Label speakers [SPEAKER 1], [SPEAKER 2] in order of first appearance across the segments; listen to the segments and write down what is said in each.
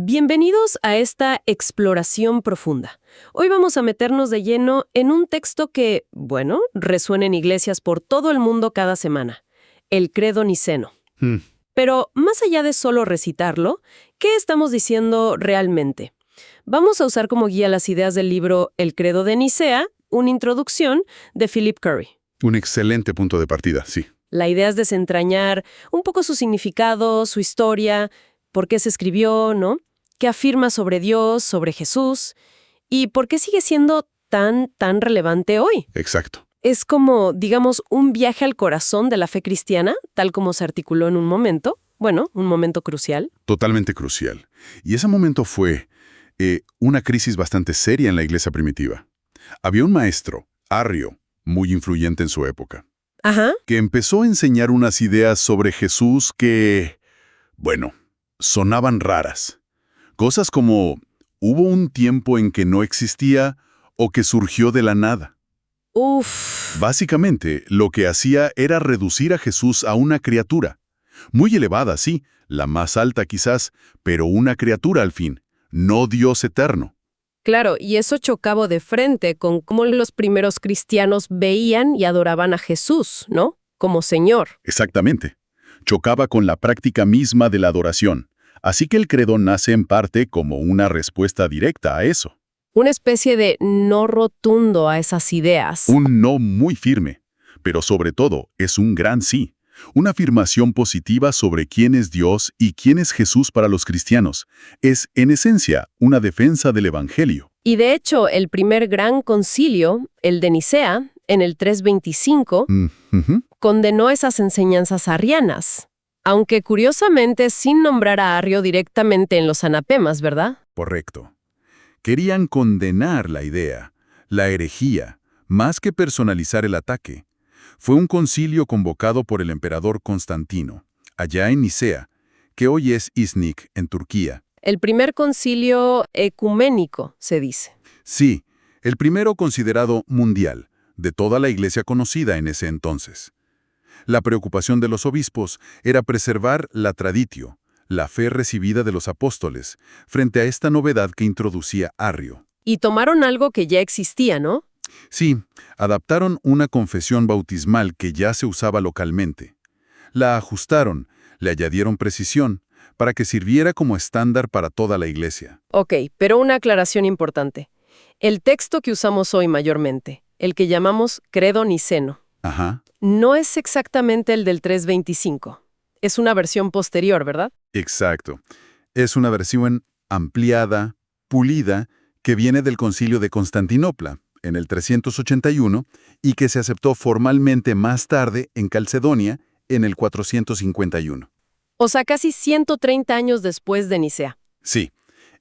[SPEAKER 1] Bienvenidos a esta exploración profunda. Hoy vamos a meternos de lleno en un texto que, bueno, resuena en iglesias por todo el mundo cada semana, el Credo Niceno. Pero más allá de solo recitarlo, ¿qué estamos diciendo realmente? Vamos a usar como guía las ideas del libro El Credo de Nicea, una introducción de Philip Curry.
[SPEAKER 2] Un excelente punto de partida, sí.
[SPEAKER 1] La idea es desentrañar un poco su significado, su historia, por qué se escribió, ¿no? ¿Qué afirma sobre Dios, sobre Jesús? ¿Y por qué sigue siendo tan relevante hoy?
[SPEAKER 2] Exacto.
[SPEAKER 1] Es como, digamos, un viaje al corazón de la fe cristiana, tal como se articuló en un momento, un momento crucial.
[SPEAKER 2] Totalmente crucial. Y ese momento fue una crisis bastante seria en la iglesia primitiva. Había un maestro, Arrio, muy influyente en su época, que empezó a enseñar unas ideas sobre Jesús que, sonaban raras. Cosas como, hubo un tiempo en que no existía o que surgió de la nada. Básicamente, lo que hacía era reducir a Jesús a una criatura. Muy elevada, sí, la más alta quizás, pero una criatura al fin, no Dios eterno.
[SPEAKER 1] Claro, y eso chocaba de frente con cómo los primeros cristianos veían y adoraban a Jesús, ¿no? Como Señor.
[SPEAKER 2] Exactamente. Chocaba con la práctica misma de la adoración. Así que el credo nace en parte como una respuesta directa a eso.
[SPEAKER 1] Una especie de no rotundo a esas ideas.
[SPEAKER 2] Un no muy firme, pero sobre todo es un gran sí. Una afirmación positiva sobre quién es Dios y quién es Jesús para los cristianos. Es, en esencia, una defensa del Evangelio.
[SPEAKER 1] Y de hecho, el primer gran concilio, el de Nicea, en el 325, condenó esas enseñanzas arrianas. Aunque curiosamente sin nombrar a Arrio directamente en los anapemas, ¿verdad?
[SPEAKER 2] Correcto. Querían condenar la idea, la herejía, más que personalizar el ataque. Fue un concilio convocado por el emperador Constantino, allá en Nicea, que hoy es İznik, en Turquía.
[SPEAKER 1] El primer concilio ecuménico, se dice.
[SPEAKER 2] Sí, el primero considerado mundial, de toda la iglesia conocida en ese entonces. La preocupación de los obispos era preservar la traditio, la fe recibida de los apóstoles, frente a esta novedad que introducía Arrio.
[SPEAKER 1] Y tomaron algo que ya existía, ¿no?
[SPEAKER 2] Sí, adaptaron una confesión bautismal que ya se usaba localmente. La ajustaron, le añadieron precisión, para que sirviera como estándar para toda la iglesia.
[SPEAKER 1] Ok, pero una aclaración importante. El texto que usamos hoy mayormente, el que llamamos Credo Niceno, no es exactamente el del 325. Es una versión posterior, ¿verdad?
[SPEAKER 2] Exacto. Es una versión ampliada, pulida, que viene del Concilio de Constantinopla, en el 381, y que se aceptó formalmente más tarde en Calcedonia, en el 451.
[SPEAKER 1] O sea, casi 130 años después de Nicea.
[SPEAKER 2] Sí,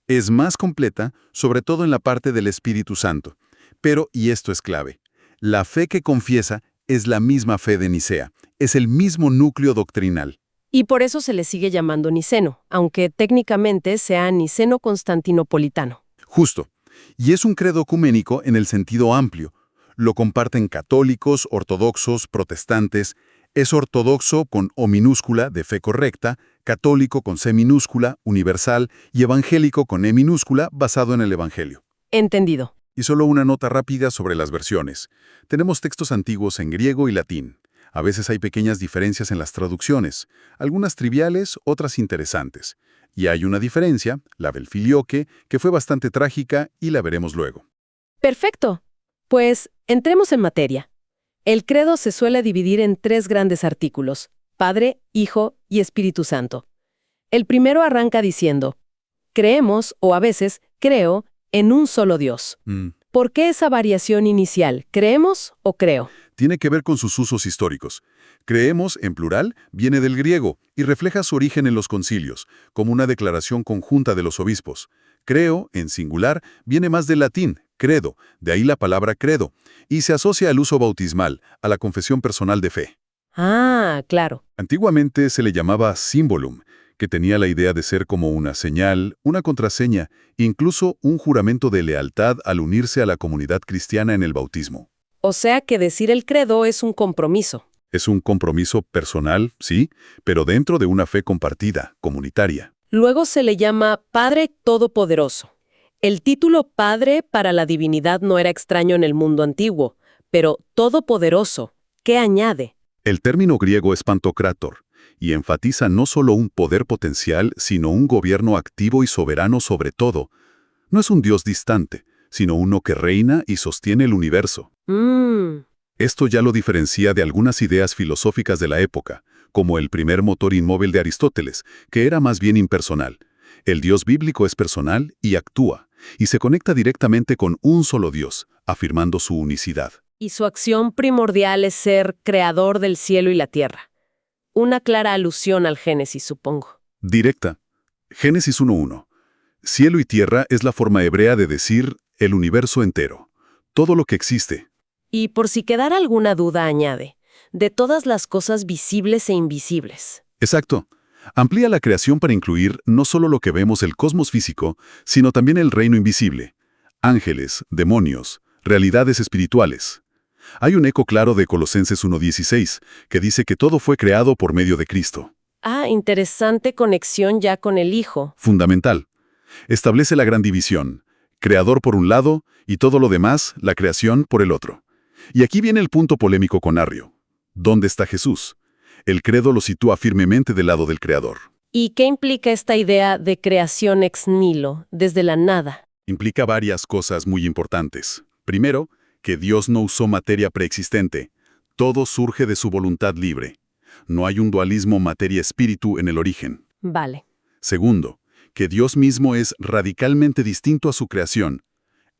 [SPEAKER 2] es más completa, sobre todo en la parte del Espíritu Santo. Pero, y esto es clave, la fe que confiesa es la misma fe de Nicea, es el mismo núcleo doctrinal.
[SPEAKER 1] Y por eso se le sigue llamando niceno, aunque técnicamente sea niceno-constantinopolitano.
[SPEAKER 2] Justo. Y es un credo ecuménico en el sentido amplio. Lo comparten católicos, ortodoxos, protestantes. Es ortodoxo con O minúscula, de fe correcta, católico con C minúscula, universal, y evangélico con E minúscula, basado en el Evangelio.
[SPEAKER 1] Entendido.
[SPEAKER 2] Y solo una nota rápida sobre las versiones. Tenemos textos antiguos en griego y latín. A veces hay pequeñas diferencias en las traducciones, algunas triviales, otras interesantes. Y hay una diferencia, la del filioque, que fue bastante trágica y la veremos luego.
[SPEAKER 1] Perfecto. Pues entremos en materia. El credo se suele dividir en 3 grandes artículos: Padre, Hijo y Espíritu Santo. El primero arranca diciendo, creemos, o a veces, creo, en un solo Dios. ¿Por qué esa variación inicial? ¿Creemos o creo?
[SPEAKER 2] Tiene que ver con sus usos históricos. Creemos, en plural, viene del griego y refleja su origen en los concilios, como una declaración conjunta de los obispos. Creo, en singular, viene más del latín, credo, de ahí la palabra credo, y se asocia al uso bautismal, a la confesión personal de fe.
[SPEAKER 1] Ah, claro.
[SPEAKER 2] Antiguamente se le llamaba symbolum, que tenía la idea de ser como una señal, una contraseña, incluso un juramento de lealtad al unirse a la comunidad cristiana en el bautismo.
[SPEAKER 1] O sea que decir el credo es un compromiso.
[SPEAKER 2] Es un compromiso personal, sí, pero dentro de una fe compartida, comunitaria.
[SPEAKER 1] Luego se le llama Padre Todopoderoso. El título Padre para la divinidad no era extraño en el mundo antiguo, pero Todopoderoso, ¿qué añade?
[SPEAKER 2] El término griego es pantocrátor, y enfatiza no solo un poder potencial, sino un gobierno activo y soberano sobre todo. No es un Dios distante, sino uno que reina y sostiene el universo. Esto ya lo diferencia de algunas ideas filosóficas de la época, como el primer motor inmóvil de Aristóteles, que era más bien impersonal. El Dios bíblico es personal y actúa, y se conecta directamente con un solo Dios, afirmando su unicidad.
[SPEAKER 1] Y su acción primordial es ser creador del cielo y la tierra. Una clara alusión al Génesis, supongo.
[SPEAKER 2] Directa. Génesis 1:1. Cielo y tierra es la forma hebrea de decir el universo entero. Todo lo que existe.
[SPEAKER 1] Y por si quedara alguna duda, añade, de todas las cosas visibles e invisibles.
[SPEAKER 2] Exacto. Amplía la creación para incluir no solo lo que vemos el cosmos físico, sino también el reino invisible. Ángeles, demonios, realidades espirituales. Hay un eco claro de Colosenses 1:16, que dice que todo fue creado por medio de Cristo.
[SPEAKER 1] Interesante conexión ya con el Hijo.
[SPEAKER 2] Fundamental. Establece la gran división. Creador por un lado y todo lo demás, la creación, por el otro. Y aquí viene el punto polémico con Arrio. ¿Dónde está Jesús? El credo lo sitúa firmemente del lado del Creador.
[SPEAKER 1] ¿Y qué implica esta idea de creación ex nihilo, desde la nada?
[SPEAKER 2] Implica varias cosas muy importantes. Primero, que Dios no usó materia preexistente. Todo surge de su voluntad libre. No hay un dualismo materia-espíritu en el origen.
[SPEAKER 1] Vale.
[SPEAKER 2] Segundo, que Dios mismo es radicalmente distinto a su creación.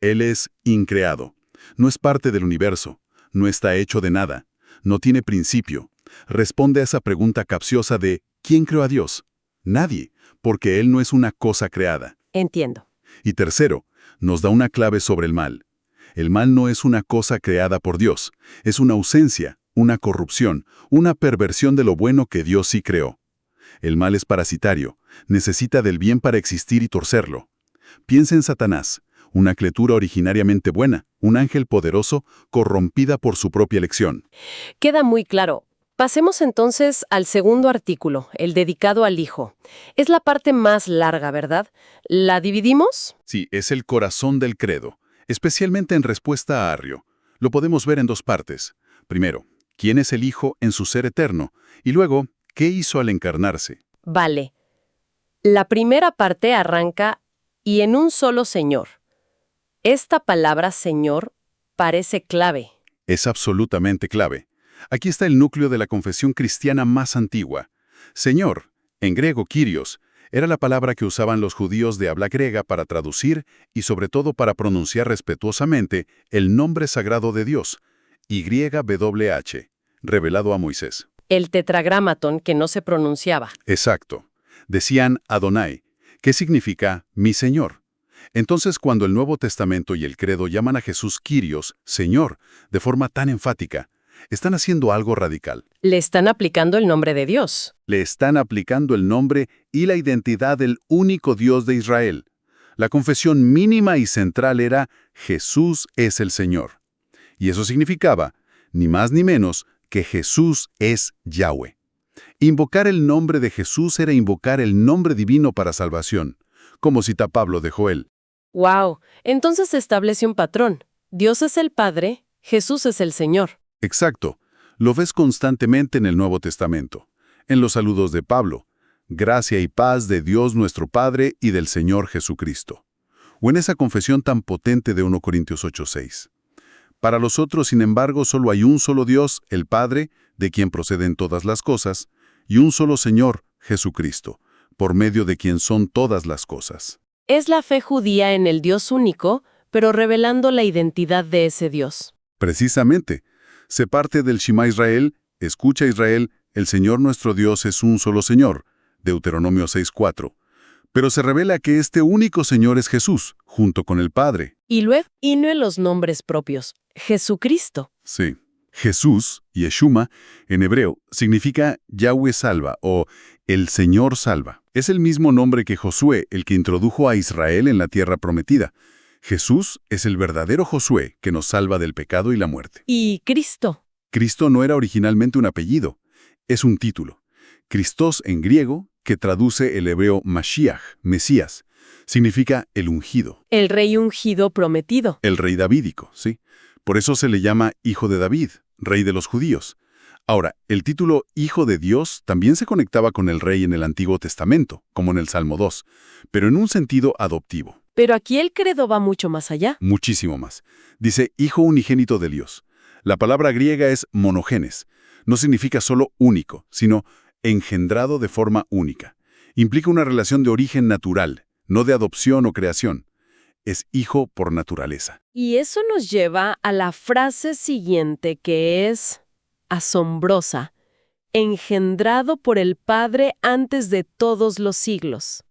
[SPEAKER 2] Él es increado. No es parte del universo. No está hecho de nada. No tiene principio. Responde a esa pregunta capciosa de ¿quién creó a Dios? Nadie, porque Él no es una cosa creada.
[SPEAKER 1] Entiendo.
[SPEAKER 2] Y tercero, nos da una clave sobre el mal. El mal no es una cosa creada por Dios. Es una ausencia, una corrupción, una perversión de lo bueno que Dios sí creó. El mal es parasitario. Necesita del bien para existir y torcerlo. Piensa en Satanás, una criatura originariamente buena, un ángel poderoso, corrompida por su propia elección.
[SPEAKER 1] Queda muy claro. Pasemos entonces al segundo artículo, el dedicado al Hijo. Es la parte más larga, ¿verdad? ¿La dividimos?
[SPEAKER 2] Sí, es el corazón del credo, especialmente en respuesta a Arrio. Lo podemos ver en dos partes. Primero, ¿quién es el Hijo en su ser eterno? Y luego, ¿qué hizo al encarnarse?
[SPEAKER 1] Vale. La primera parte arranca, y en un solo Señor. Esta palabra Señor parece clave.
[SPEAKER 2] Es absolutamente clave. Aquí está el núcleo de la confesión cristiana más antigua. Señor, en griego Kyrios, era la palabra que usaban los judíos de habla griega para traducir y sobre todo para pronunciar respetuosamente el nombre sagrado de Dios, YHWH, revelado a Moisés.
[SPEAKER 1] El tetragramatón que no se pronunciaba.
[SPEAKER 2] Exacto. Decían Adonai, que significa mi Señor. Entonces, cuando el Nuevo Testamento y el Credo llaman a Jesús Kyrios, Señor, de forma tan enfática, están haciendo algo radical.
[SPEAKER 1] Le están aplicando el nombre de Dios.
[SPEAKER 2] Le están aplicando el nombre y la identidad del único Dios de Israel. La confesión mínima y central era Jesús es el Señor. Y eso significaba, ni más ni menos, que Jesús es Yahweh. Invocar el nombre de Jesús era invocar el nombre divino para salvación, como cita Pablo de Joel.
[SPEAKER 1] ¡Wow! Entonces se establece un patrón. Dios es el Padre, Jesús es el Señor.
[SPEAKER 2] Exacto. Lo ves constantemente en el Nuevo Testamento. En los saludos de Pablo, gracia y paz de Dios nuestro Padre y del Señor Jesucristo. O en esa confesión tan potente de 1 Corintios 8:6. Para los otros, sin embargo, solo hay un solo Dios, el Padre, de quien proceden todas las cosas, y un solo Señor, Jesucristo, por medio de quien son todas las cosas.
[SPEAKER 1] Es la fe judía en el Dios único, pero revelando la identidad de ese Dios.
[SPEAKER 2] Precisamente. Se parte del Shema Israel, escucha Israel, el Señor nuestro Dios es un solo Señor, Deuteronomio 6:4. Pero se revela que este único Señor es Jesús, junto con el Padre.
[SPEAKER 1] Y luego, y no en los nombres propios, Jesucristo.
[SPEAKER 2] Sí. Jesús, Yeshua, en hebreo, significa Yahweh salva o el Señor salva. Es el mismo nombre que Josué, el que introdujo a Israel en la tierra prometida. Jesús es el verdadero Josué que nos salva del pecado y la muerte.
[SPEAKER 1] ¿Y Cristo?
[SPEAKER 2] Cristo no era originalmente un apellido, es un título. Christos en griego que traduce el hebreo Mashiach, Mesías. Significa el ungido.
[SPEAKER 1] El rey ungido prometido.
[SPEAKER 2] El rey davídico, sí. Por eso se le llama Hijo de David, rey de los judíos. Ahora, el título Hijo de Dios también se conectaba con el rey en el Antiguo Testamento, como en el Salmo 2, pero en un sentido adoptivo.
[SPEAKER 1] Pero aquí el credo va mucho más allá.
[SPEAKER 2] Muchísimo más. Dice Hijo unigénito de Dios. La palabra griega es monogenes. No significa solo único, sino engendrado de forma única. Implica una relación de origen natural, no de adopción o creación. Es hijo por naturaleza.
[SPEAKER 1] Y eso nos lleva a la frase siguiente, que es asombrosa. Engendrado por el Padre antes de todos los siglos.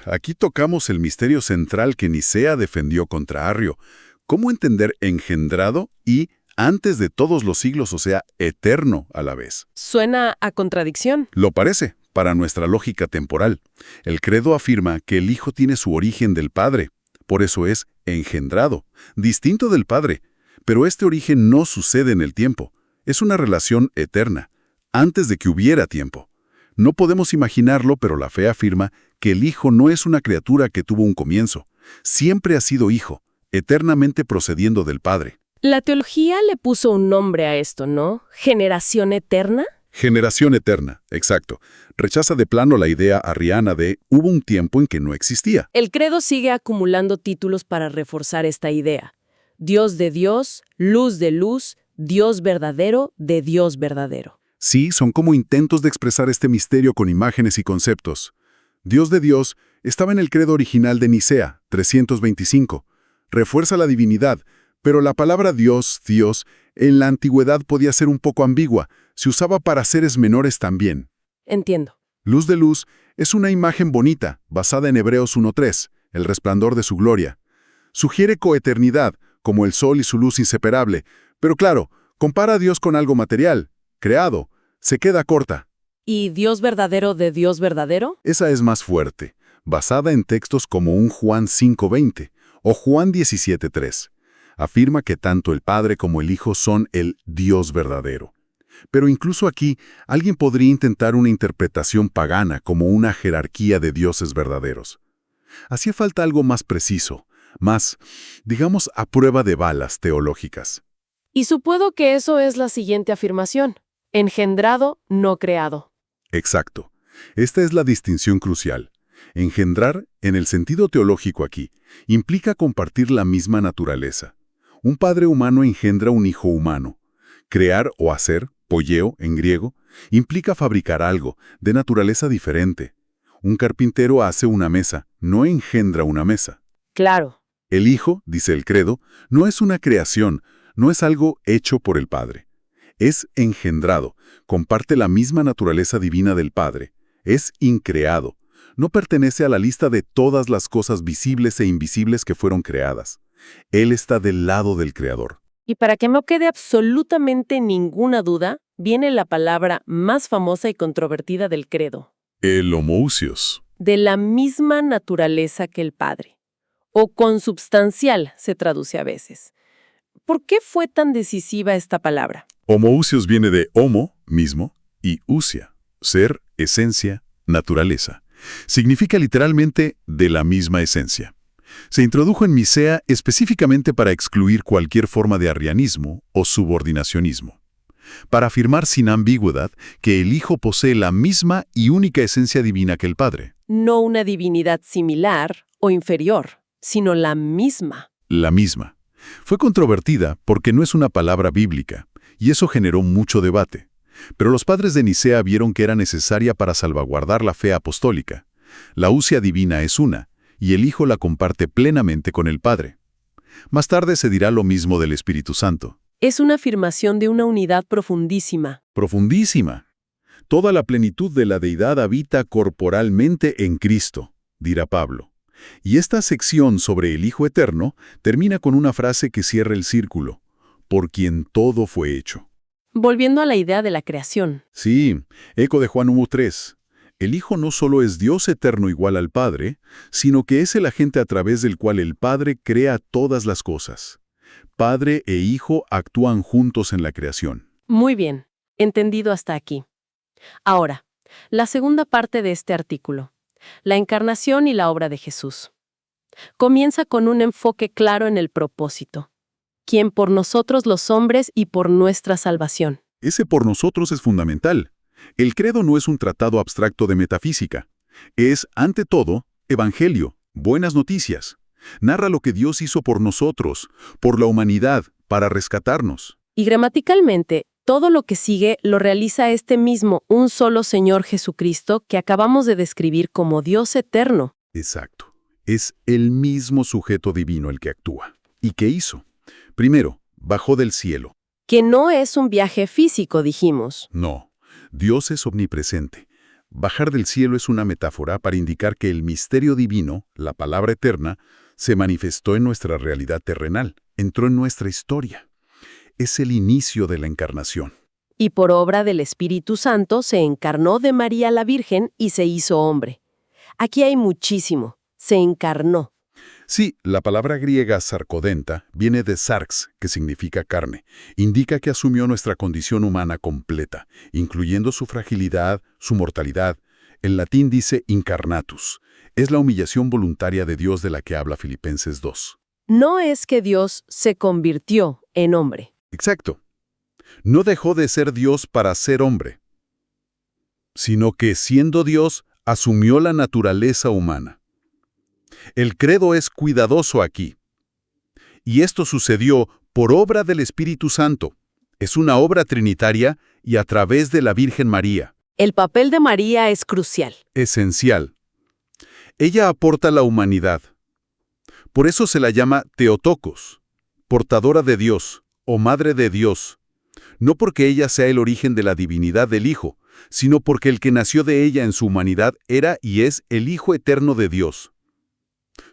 [SPEAKER 2] Aquí tocamos el misterio central que Nicea defendió contra Arrio. ¿Cómo entender engendrado y antes de todos los siglos, o sea, eterno a la vez?
[SPEAKER 1] Suena a contradicción.
[SPEAKER 2] Lo parece, para nuestra lógica temporal. El credo afirma que el Hijo tiene su origen del Padre. Por eso es engendrado, distinto del Padre. Pero este origen no sucede en el tiempo. Es una relación eterna, antes de que hubiera tiempo. No podemos imaginarlo, pero la fe afirma que el Hijo no es una criatura que tuvo un comienzo. Siempre ha sido Hijo, eternamente procediendo del Padre.
[SPEAKER 1] La teología le puso un nombre a esto, ¿no? ¿Generación eterna?
[SPEAKER 2] Generación eterna, exacto. Rechaza de plano la idea arriana de hubo un tiempo en que no existía.
[SPEAKER 1] El credo sigue acumulando títulos para reforzar esta idea. Dios de Dios, luz de luz, Dios verdadero de Dios verdadero.
[SPEAKER 2] Sí, son como intentos de expresar este misterio con imágenes y conceptos. Dios de Dios estaba en el credo original de Nicea, 325. Refuerza la divinidad, pero la palabra Dios, en la antigüedad podía ser un poco ambigua. Se usaba para seres menores también.
[SPEAKER 1] Entiendo.
[SPEAKER 2] Luz de luz es una imagen bonita, basada en Hebreos 1:3, el resplandor de su gloria. Sugiere coeternidad, como el sol y su luz inseparable, pero claro, compara a Dios con algo material, creado, se queda corta.
[SPEAKER 1] ¿Y Dios verdadero de Dios verdadero?
[SPEAKER 2] Esa es más fuerte, basada en textos como un Juan 5:20 o Juan 17:3. Afirma que tanto el Padre como el Hijo son el Dios verdadero. Pero incluso aquí, alguien podría intentar una interpretación pagana como una jerarquía de dioses verdaderos. Hacía falta algo más preciso, más, digamos, a prueba de balas teológicas.
[SPEAKER 1] Y supongo que eso es la siguiente afirmación. Engendrado, no creado.
[SPEAKER 2] Exacto. Esta es la distinción crucial. Engendrar, en el sentido teológico aquí, implica compartir la misma naturaleza. Un padre humano engendra un hijo humano. Crear o hacer, poieo en griego, implica fabricar algo, de naturaleza diferente. Un carpintero hace una mesa, no engendra una mesa.
[SPEAKER 1] Claro.
[SPEAKER 2] El Hijo, dice el credo, no es una creación, no es algo hecho por el Padre. Es engendrado, comparte la misma naturaleza divina del Padre. Es increado, no pertenece a la lista de todas las cosas visibles e invisibles que fueron creadas. Él está del lado del Creador.
[SPEAKER 1] Y para que no quede absolutamente ninguna duda, viene la palabra más famosa y controvertida del credo.
[SPEAKER 2] El homoousios.
[SPEAKER 1] De la misma naturaleza que el Padre. O consubstancial se traduce a veces. ¿Por qué fue tan decisiva esta palabra?
[SPEAKER 2] Homoousios viene de homo, mismo, y ousia, ser, esencia, naturaleza. Significa literalmente de la misma esencia. Se introdujo en Nicea específicamente para excluir cualquier forma de arrianismo o subordinacionismo, para afirmar sin ambigüedad que el Hijo posee la misma y única esencia divina que el Padre.
[SPEAKER 1] No una divinidad similar o inferior, sino la misma.
[SPEAKER 2] La misma. Fue controvertida porque no es una palabra bíblica, y eso generó mucho debate. Pero los padres de Nicea vieron que era necesaria para salvaguardar la fe apostólica. La ousia divina es una, y el Hijo la comparte plenamente con el Padre. Más tarde se dirá lo mismo del Espíritu Santo.
[SPEAKER 1] Es una afirmación de una unidad profundísima.
[SPEAKER 2] Profundísima. Toda la plenitud de la deidad habita corporalmente en Cristo, dirá Pablo. Y esta sección sobre el Hijo Eterno termina con una frase que cierra el círculo, por quien todo fue hecho.
[SPEAKER 1] Volviendo a la idea de la creación.
[SPEAKER 2] Sí, eco de Juan 1:3. El Hijo no solo es Dios eterno igual al Padre, sino que es el agente a través del cual el Padre crea todas las cosas. Padre e Hijo actúan juntos en la creación.
[SPEAKER 1] Muy bien, entendido hasta aquí. Ahora, La segunda parte de este artículo, la encarnación y la obra de Jesús, comienza con un enfoque claro en el propósito, quien por nosotros los hombres y por nuestra salvación.
[SPEAKER 2] Ese por nosotros es fundamental. El credo no es un tratado abstracto de metafísica. Es, ante todo, evangelio, buenas noticias. Narra lo que Dios hizo por nosotros, por la humanidad, para rescatarnos.
[SPEAKER 1] Y gramaticalmente, todo lo que sigue lo realiza este mismo, un solo Señor Jesucristo que acabamos de describir como Dios eterno.
[SPEAKER 2] Exacto. Es el mismo sujeto divino el que actúa. ¿Y qué hizo? Primero, bajó del cielo.
[SPEAKER 1] Que no es un viaje físico, dijimos.
[SPEAKER 2] No, Dios es omnipresente. Bajar del cielo es una metáfora para indicar que el misterio divino, la palabra eterna, se manifestó en nuestra realidad terrenal, entró en nuestra historia. Es el inicio de la encarnación.
[SPEAKER 1] Y por obra del Espíritu Santo se encarnó de María la Virgen y se hizo hombre. Aquí hay muchísimo. Se encarnó.
[SPEAKER 2] Sí, la palabra griega sarcodenta viene de sarx, que significa carne. Indica que asumió nuestra condición humana completa, incluyendo su fragilidad, su mortalidad. En latín dice incarnatus. Es la humillación voluntaria de Dios de la que habla Filipenses 2.
[SPEAKER 1] No es que Dios se convirtió en hombre.
[SPEAKER 2] Exacto. No dejó de ser Dios para ser hombre, sino que, siendo Dios, asumió la naturaleza humana. El credo es cuidadoso aquí. Y esto sucedió por obra del Espíritu Santo. Es una obra trinitaria y a través de la Virgen María.
[SPEAKER 1] El papel de María es crucial.
[SPEAKER 2] Esencial. Ella aporta la humanidad. Por eso se la llama Theotokos, portadora de Dios o Madre de Dios. No porque ella sea el origen de la divinidad del Hijo, sino porque el que nació de ella en su humanidad era y es el Hijo eterno de Dios.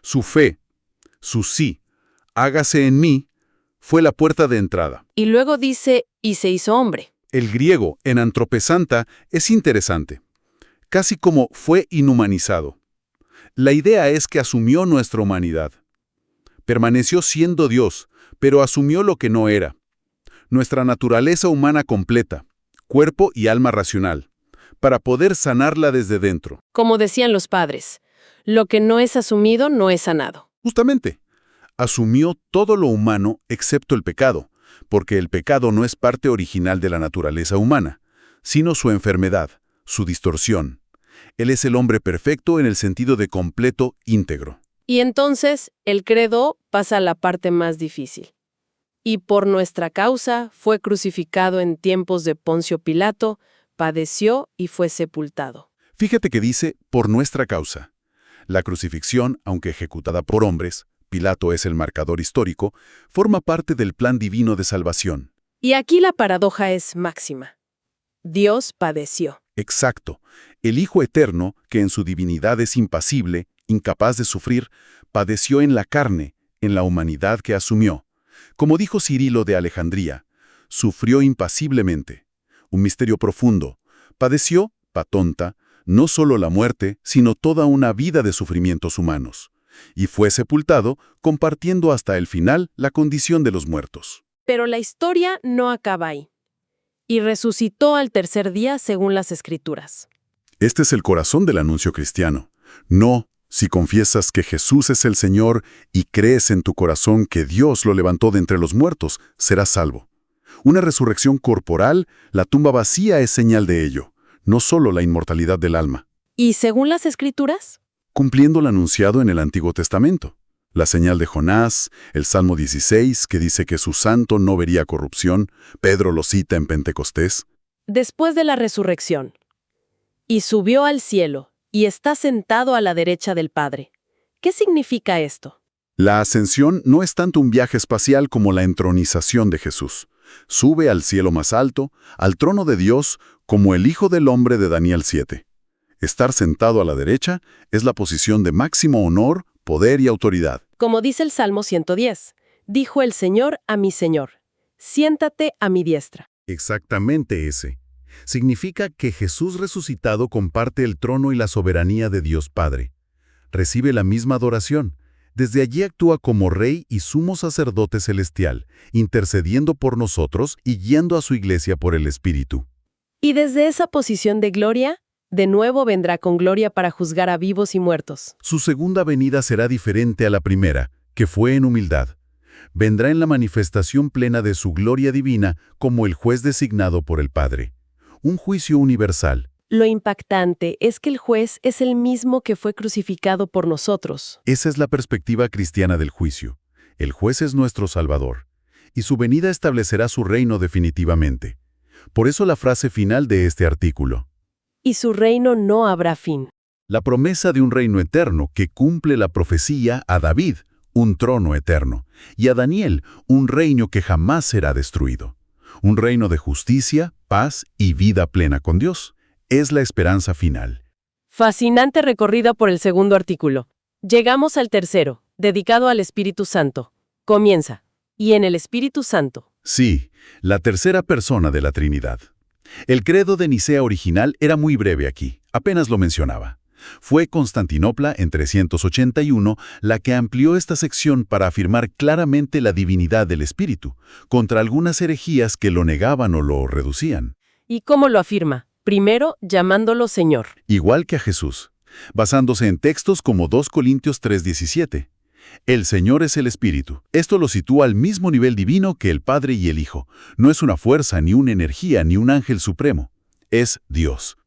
[SPEAKER 2] Su fe, su sí, hágase en mí, fue la puerta de entrada.
[SPEAKER 1] Y luego dice, y se hizo hombre.
[SPEAKER 2] El griego, en antropesanta, es interesante. Casi como fue inhumanizado. La idea es que asumió nuestra humanidad. Permaneció siendo Dios, pero asumió lo que no era. Nuestra naturaleza humana completa, cuerpo y alma racional, para poder sanarla desde dentro.
[SPEAKER 1] Como decían los padres, lo que no es asumido no es sanado.
[SPEAKER 2] Justamente, asumió todo lo humano excepto el pecado, porque el pecado no es parte original de la naturaleza humana, sino su enfermedad, su distorsión. Él es el hombre perfecto en el sentido de completo, íntegro.
[SPEAKER 1] Y entonces, el credo pasa a la parte más difícil. Y por nuestra causa fue crucificado en tiempos de Poncio Pilato, padeció y fue sepultado.
[SPEAKER 2] Fíjate que dice, por nuestra causa. La crucifixión, aunque ejecutada por hombres, Pilato es el marcador histórico, forma parte del plan divino de salvación.
[SPEAKER 1] Y aquí la paradoja es máxima. Dios padeció.
[SPEAKER 2] Exacto. El Hijo Eterno, que en su divinidad es impasible, incapaz de sufrir, padeció en la carne, en la humanidad que asumió. Como dijo Cirilo de Alejandría, sufrió impasiblemente. Un misterio profundo. Padeció, patonta, no solo la muerte, sino toda una vida de sufrimientos humanos. Y fue sepultado, compartiendo hasta el final la condición de los muertos.
[SPEAKER 1] Pero la historia no acaba ahí. Y resucitó al tercer día según las Escrituras.
[SPEAKER 2] Este es el corazón del anuncio cristiano. No, si confiesas que Jesús es el Señor y crees en tu corazón que Dios lo levantó de entre los muertos, serás salvo. Una resurrección corporal, la tumba vacía es señal de ello, no solo la inmortalidad del alma.
[SPEAKER 1] ¿Y según las Escrituras?
[SPEAKER 2] Cumpliendo lo anunciado en el Antiguo Testamento. La señal de Jonás, el Salmo 16, que dice que su santo no vería corrupción, Pedro lo cita en Pentecostés.
[SPEAKER 1] Después de la resurrección. Y subió al cielo, y está sentado a la derecha del Padre. ¿Qué significa esto?
[SPEAKER 2] La ascensión no es tanto un viaje espacial como la entronización de Jesús. Sube al cielo más alto, al trono de Dios, como el Hijo del Hombre de Daniel 7. Estar sentado a la derecha es la posición de máximo honor, poder y autoridad.
[SPEAKER 1] Como dice el Salmo 110, dijo el Señor a mi Señor, siéntate a mi diestra.
[SPEAKER 2] Exactamente ese. Significa que Jesús resucitado comparte el trono y la soberanía de Dios Padre. Recibe la misma adoración. Desde allí actúa como Rey y Sumo Sacerdote Celestial, intercediendo por nosotros y guiando a su iglesia por el Espíritu.
[SPEAKER 1] Y desde esa posición de gloria, De nuevo vendrá con gloria para juzgar a vivos y muertos.
[SPEAKER 2] Su segunda venida será diferente a la primera, que fue en humildad. Vendrá en la manifestación plena de su gloria divina como el juez designado por el Padre. Un juicio universal.
[SPEAKER 1] Lo impactante es que el juez es el mismo que fue crucificado por nosotros.
[SPEAKER 2] Esa es la perspectiva cristiana del juicio. El juez es nuestro Salvador, y su venida establecerá su reino definitivamente. Por eso la frase final de este artículo.
[SPEAKER 1] Y su reino no habrá fin.
[SPEAKER 2] La promesa de un reino eterno que cumple la profecía a David, un trono eterno, y a Daniel, un reino que jamás será destruido. Un reino de justicia, paz y vida plena con Dios. Es la esperanza final.
[SPEAKER 1] Fascinante recorrida por el segundo artículo. Llegamos al tercero, dedicado al Espíritu Santo. Comienza. Y en el Espíritu Santo.
[SPEAKER 2] Sí, la tercera persona de la Trinidad. El credo de Nicea original era muy breve aquí, apenas lo mencionaba. Fue Constantinopla en 381 la que amplió esta sección para afirmar claramente la divinidad del Espíritu, contra algunas herejías que lo negaban o lo reducían.
[SPEAKER 1] ¿Y cómo lo afirma? Primero, llamándolo Señor.
[SPEAKER 2] Igual que a Jesús, basándose en textos como 2 Corintios 3:17. El Señor es el Espíritu. Esto lo sitúa al mismo nivel divino que el Padre y el Hijo. No es una fuerza, ni una energía, ni un ángel supremo. Es Dios.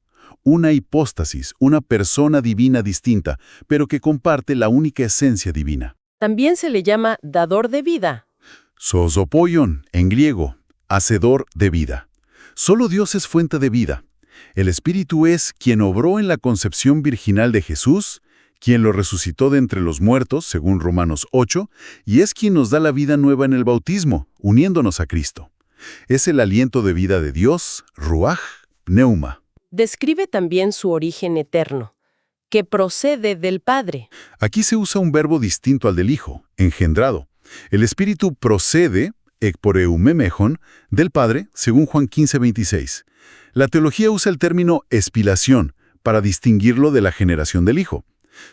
[SPEAKER 2] Una hipóstasis, una persona divina distinta, pero que comparte la única esencia divina.
[SPEAKER 1] También se le llama dador de vida.
[SPEAKER 2] Sozopoion, en griego, hacedor de vida. Solo Dios es fuente de vida. El Espíritu es quien obró en la concepción virginal de Jesús, quien lo resucitó de entre los muertos, según Romanos 8, y es quien nos da la vida nueva en el bautismo, uniéndonos a Cristo. Es el aliento de vida de Dios, ruaj, pneuma.
[SPEAKER 1] Describe también su origen eterno, que procede del Padre.
[SPEAKER 2] Aquí se usa un verbo distinto al del Hijo, engendrado. El Espíritu procede, ekporeumemejon, del Padre, según Juan 15:26. La teología usa el término espilación para distinguirlo de la generación del Hijo.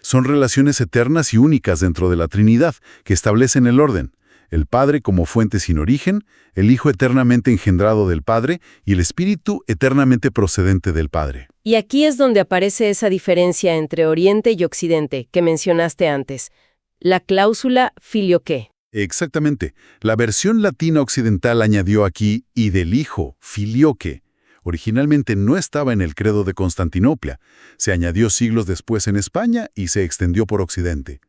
[SPEAKER 2] Son relaciones eternas y únicas dentro de la Trinidad, que establecen el orden. El Padre como fuente sin origen, el Hijo eternamente engendrado del Padre y el Espíritu eternamente procedente del Padre.
[SPEAKER 1] Y aquí es donde aparece esa diferencia entre Oriente y Occidente que mencionaste antes, la cláusula filioque.
[SPEAKER 2] Exactamente. La versión latina occidental añadió aquí y del Hijo, filioque. Originalmente no estaba en el credo de Constantinopla. Se añadió siglos después en España y se extendió por Occidente.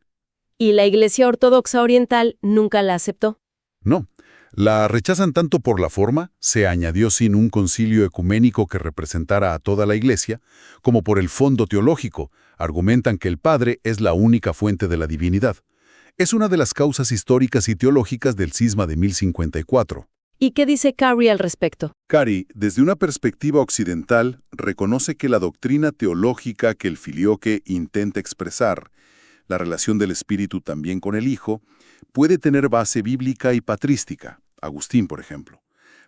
[SPEAKER 1] ¿Y la Iglesia Ortodoxa Oriental nunca la aceptó?
[SPEAKER 2] No. La rechazan tanto por la forma, se añadió sin un concilio ecuménico que representara a toda la Iglesia, como por el fondo teológico. Argumentan que el Padre es la única fuente de la divinidad. Es una de las causas históricas y teológicas del cisma de 1054.
[SPEAKER 1] ¿Y qué dice Carey al respecto?
[SPEAKER 2] Carey, desde una perspectiva occidental, reconoce que la doctrina teológica que el filioque intenta expresar, la relación del Espíritu también con el Hijo, puede tener base bíblica y patrística, Agustín, por ejemplo,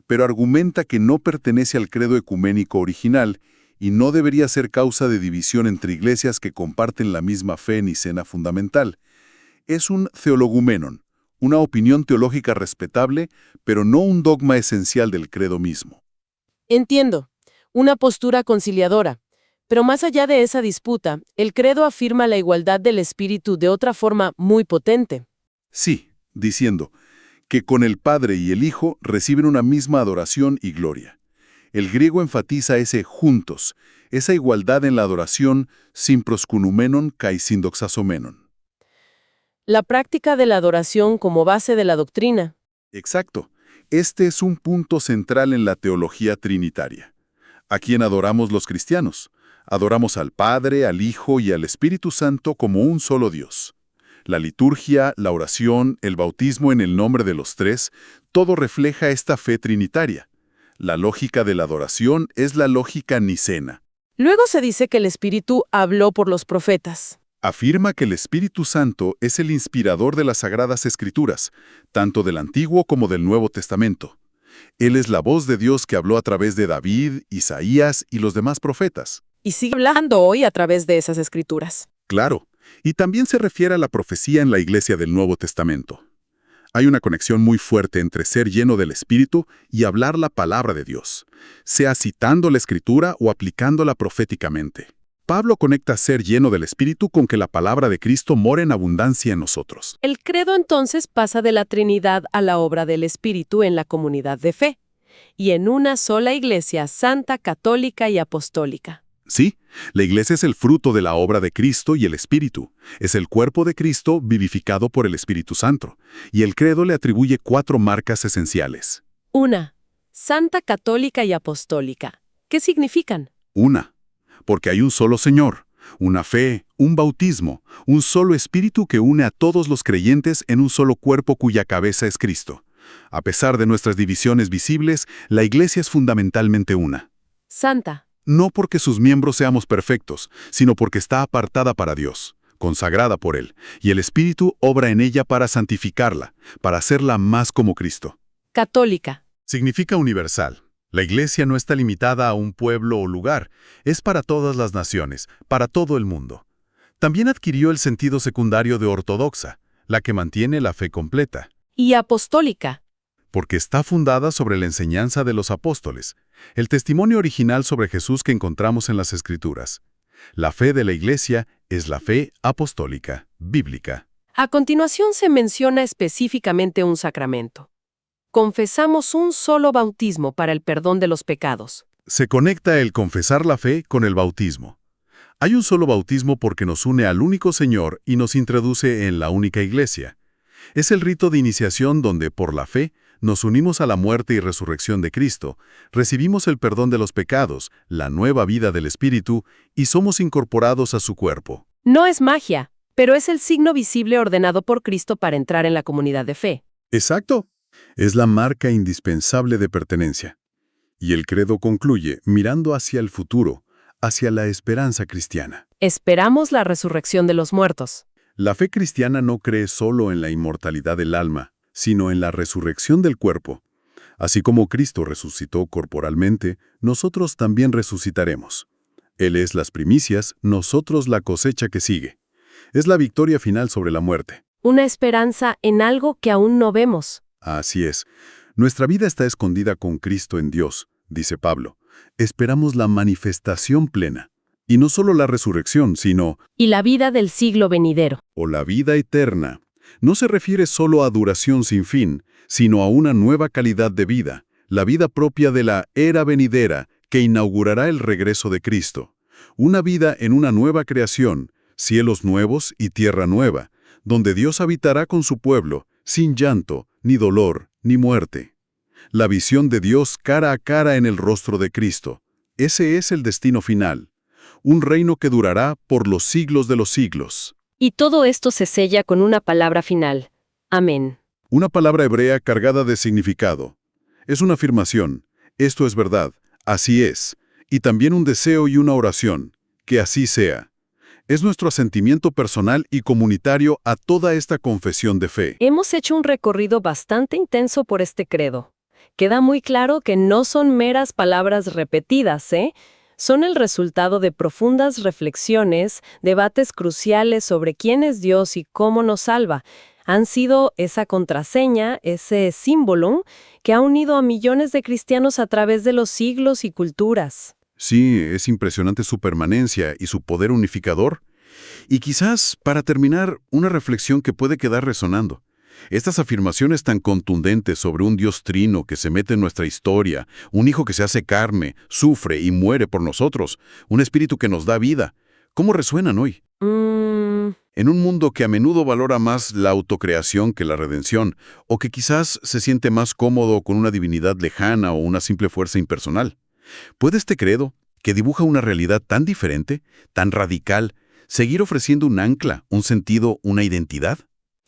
[SPEAKER 2] pero argumenta que no pertenece al credo ecuménico original y no debería ser causa de división entre iglesias que comparten la misma fe nicena fundamental. Es un theologumenon, una opinión teológica respetable, pero no un dogma esencial del credo mismo.
[SPEAKER 1] Entiendo, una postura conciliadora. Pero más allá de esa disputa, el credo afirma la igualdad del Espíritu de otra forma muy potente.
[SPEAKER 2] Sí, diciendo que con el Padre y el Hijo reciben una misma adoración y gloria. El griego enfatiza ese juntos, esa igualdad en la adoración sin proskunumenon kai sindoxasomenon.
[SPEAKER 1] La práctica de la adoración como base de la doctrina.
[SPEAKER 2] Exacto. Este es un punto central en la teología trinitaria. ¿A quién adoramos los cristianos? Adoramos al Padre, al Hijo y al Espíritu Santo como un solo Dios. La liturgia, la oración, el bautismo en el nombre de los tres, todo refleja esta fe trinitaria. La lógica de la adoración es la lógica nicena.
[SPEAKER 1] Luego se dice que el Espíritu habló por los profetas.
[SPEAKER 2] Afirma que el Espíritu Santo es el inspirador de las Sagradas Escrituras, tanto del Antiguo como del Nuevo Testamento. Él es la voz de Dios que habló a través de David, Isaías y los demás profetas.
[SPEAKER 1] Y sigue hablando hoy a través de esas escrituras.
[SPEAKER 2] Claro, y también se refiere a la profecía en la Iglesia del Nuevo Testamento. Hay una conexión muy fuerte entre ser lleno del Espíritu y hablar la palabra de Dios, sea citando la Escritura o aplicándola proféticamente. Pablo conecta ser lleno del Espíritu con que la palabra de Cristo mora en abundancia en nosotros.
[SPEAKER 1] El credo entonces pasa de la Trinidad a la obra del Espíritu en la comunidad de fe, y en una sola iglesia santa, católica y apostólica.
[SPEAKER 2] Sí, la iglesia es el fruto de la obra de Cristo y el Espíritu. Es el cuerpo de Cristo vivificado por el Espíritu Santo. Y el credo le atribuye 4 marcas esenciales.
[SPEAKER 1] 1. Santa, católica y apostólica. ¿Qué significan?
[SPEAKER 2] 1. Porque hay un solo Señor, una fe, un bautismo, un solo Espíritu que une a todos los creyentes en un solo cuerpo cuya cabeza es Cristo. A pesar de nuestras divisiones visibles, la iglesia es fundamentalmente una.
[SPEAKER 1] Santa.
[SPEAKER 2] No porque sus miembros seamos perfectos, sino porque está apartada para Dios, consagrada por Él, y el Espíritu obra en ella para santificarla, para hacerla más como Cristo.
[SPEAKER 1] Católica.
[SPEAKER 2] Significa universal. La iglesia no está limitada a un pueblo o lugar, es para todas las naciones, para todo el mundo. También adquirió el sentido secundario de ortodoxa, la que mantiene la fe completa.
[SPEAKER 1] Y apostólica.
[SPEAKER 2] Porque está fundada sobre la enseñanza de los apóstoles, el testimonio original sobre Jesús que encontramos en las Escrituras. La fe de la Iglesia es la fe apostólica, bíblica.
[SPEAKER 1] A continuación se menciona específicamente un sacramento. Confesamos un solo bautismo para el perdón de los pecados.
[SPEAKER 2] Se conecta el confesar la fe con el bautismo. Hay un solo bautismo porque nos une al único Señor y nos introduce en la única Iglesia. Es el rito de iniciación donde, por la fe, nos unimos a la muerte y resurrección de Cristo, recibimos el perdón de los pecados, la nueva vida del Espíritu y somos incorporados a su cuerpo.
[SPEAKER 1] No es magia, pero es el signo visible ordenado por Cristo para entrar en la comunidad de fe.
[SPEAKER 2] Exacto. Es la marca indispensable de pertenencia. Y el credo concluye mirando hacia el futuro, hacia la esperanza cristiana.
[SPEAKER 1] Esperamos la resurrección de los muertos.
[SPEAKER 2] La fe cristiana no cree solo en la inmortalidad del alma, sino en la resurrección del cuerpo. Así como Cristo resucitó corporalmente, nosotros también resucitaremos. Él es las primicias, nosotros la cosecha que sigue. Es la victoria final sobre la muerte.
[SPEAKER 1] Una esperanza en algo que aún no vemos.
[SPEAKER 2] Así es. Nuestra vida está escondida con Cristo en Dios, dice Pablo. Esperamos la manifestación plena. Y no solo la resurrección, sino...
[SPEAKER 1] Y la vida del siglo venidero.
[SPEAKER 2] O la vida eterna. No se refiere solo a duración sin fin, sino a una nueva calidad de vida, la vida propia de la era venidera que inaugurará el regreso de Cristo. Una vida en una nueva creación, cielos nuevos y tierra nueva, donde Dios habitará con su pueblo, sin llanto, ni dolor, ni muerte. La visión de Dios cara a cara en el rostro de Cristo. Ese es el destino final. Un reino que durará por los siglos de los siglos.
[SPEAKER 1] Y todo esto se sella con una palabra final. Amén.
[SPEAKER 2] Una palabra hebrea cargada de significado. Es una afirmación. Esto es verdad. Así es. Y también un deseo y una oración. Que así sea. Es nuestro asentimiento personal y comunitario a toda esta confesión de fe.
[SPEAKER 1] Hemos hecho un recorrido bastante intenso por este credo. Queda muy claro que no son meras palabras repetidas, Son el resultado de profundas reflexiones, debates cruciales sobre quién es Dios y cómo nos salva. Han sido esa contraseña, ese símbolo, que ha unido a millones de cristianos a través de los siglos y culturas.
[SPEAKER 2] Sí, es impresionante su permanencia y su poder unificador. Y quizás, para terminar, una reflexión que puede quedar resonando. Estas afirmaciones tan contundentes sobre un Dios trino que se mete en nuestra historia, un Hijo que se hace carne, sufre y muere por nosotros, un Espíritu que nos da vida, ¿cómo resuenan hoy? En un mundo que a menudo valora más la autocreación que la redención, o que quizás se siente más cómodo con una divinidad lejana o una simple fuerza impersonal. ¿Puede este credo, que dibuja una realidad tan diferente, tan radical, seguir ofreciendo un ancla, un sentido, una identidad?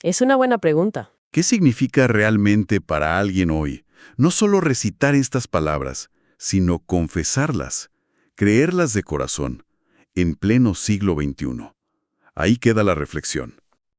[SPEAKER 1] Es una buena pregunta.
[SPEAKER 2] ¿Qué significa realmente para alguien hoy? No solo recitar estas palabras, sino confesarlas, creerlas de corazón, en pleno siglo XXI. Ahí queda la reflexión.